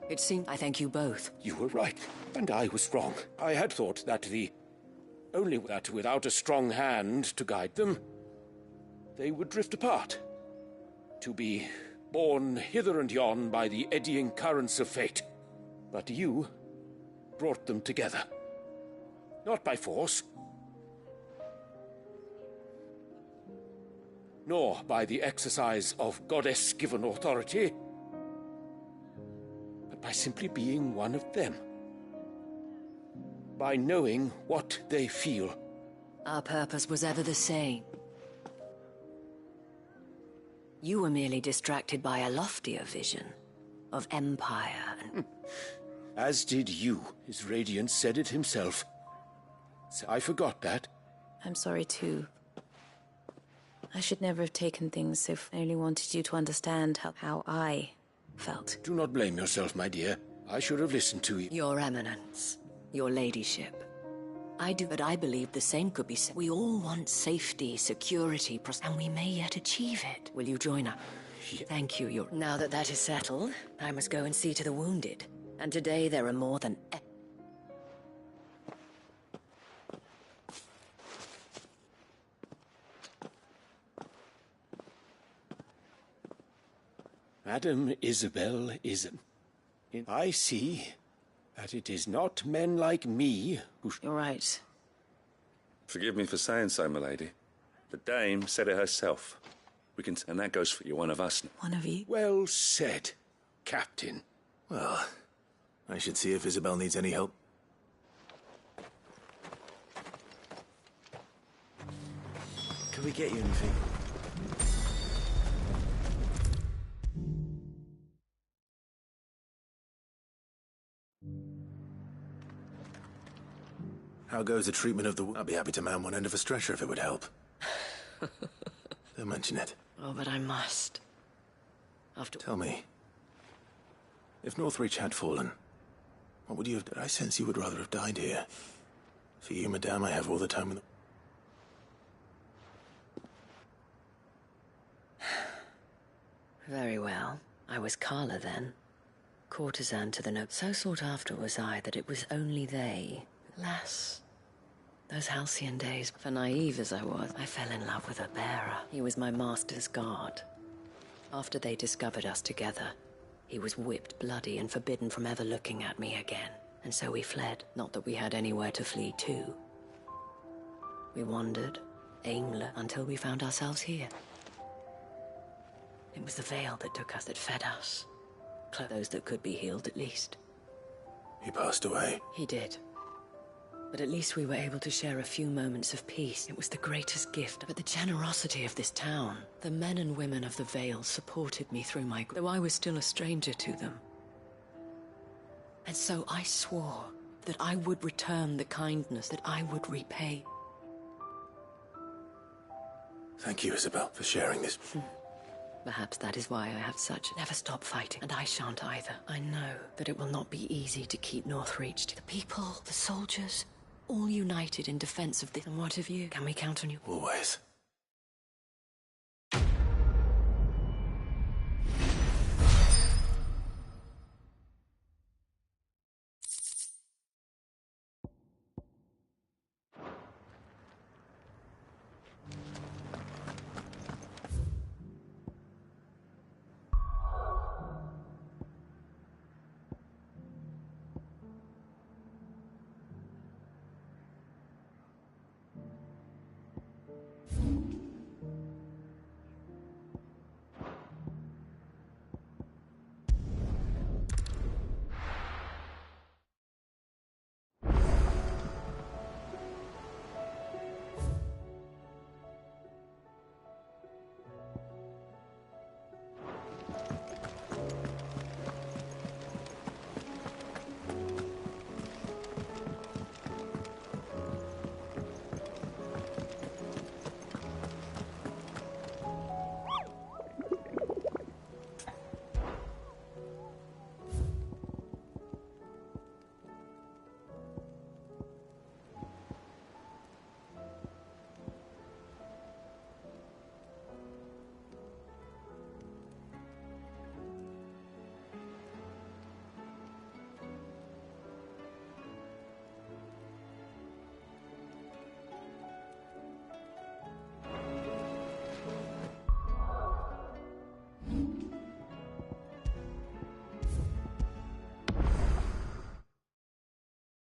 it seemed I thank you both. You were right, and I was wrong. I had thought that only that without a strong hand to guide them, they would drift apart. To be borne hither and yon by the eddying currents of fate. But you brought them together. Not by force, nor by the exercise of goddess-given authority, but by simply being one of them. By knowing what they feel. Our purpose was ever the same. You were merely distracted by a loftier vision of empire and... As did you. His radiance said it himself. I forgot that. I'm sorry too. I should never have taken things so I only wanted you to understand how I felt. Do not blame yourself, my dear. I should have listened to you. Your Eminence, your ladyship. I do, but I believe the same could be said. We all want safety, security, and we may yet achieve it. Will you join us? Yeah. Thank you, Now that that is settled, I must go and see to the wounded. And today there are more than... Madam Isabel is... I see that it is not men like me who... You're right. Forgive me for saying so, milady. The dame said it herself. We can, and that goes for you, one of us. One of you? Well said, Captain. Well, I should see if Isabel needs any help. Can we get you anything? How goes the treatment of the... I'd be happy to man one end of a stretcher if it would help. Don't mention it. Oh, but I must. After... Tell me, if Northreach had fallen, what would you have done? I sense you would rather have died here. For you, madame, I have all the time in the... Very well. I was Carla then. Courtesan to the note. So sought after was I that it was only they. Alas, those halcyon days. For naive as I was, I fell in love with a bearer. He was my master's guard. After they discovered us together, he was whipped bloody and forbidden from ever looking at me again. And so we fled. Not that we had anywhere to flee to. We wandered, aimless, until we found ourselves here. It was the veil that took us, that fed us. Those that could be healed, at least. He passed away. He did. But at least we were able to share a few moments of peace. It was the greatest gift. But the generosity of this town. The men and women of the Vale supported me through my... though I was still a stranger to them. And so I swore that I would return the kindness, that I would repay. Thank you, Isabel, for sharing this. Perhaps that is why I have such... Never stop fighting, and I shan't either. I know that it will not be easy to keep Northreach. The people, the soldiers, all united in defense of this. And what of you? Can we count on you? Always.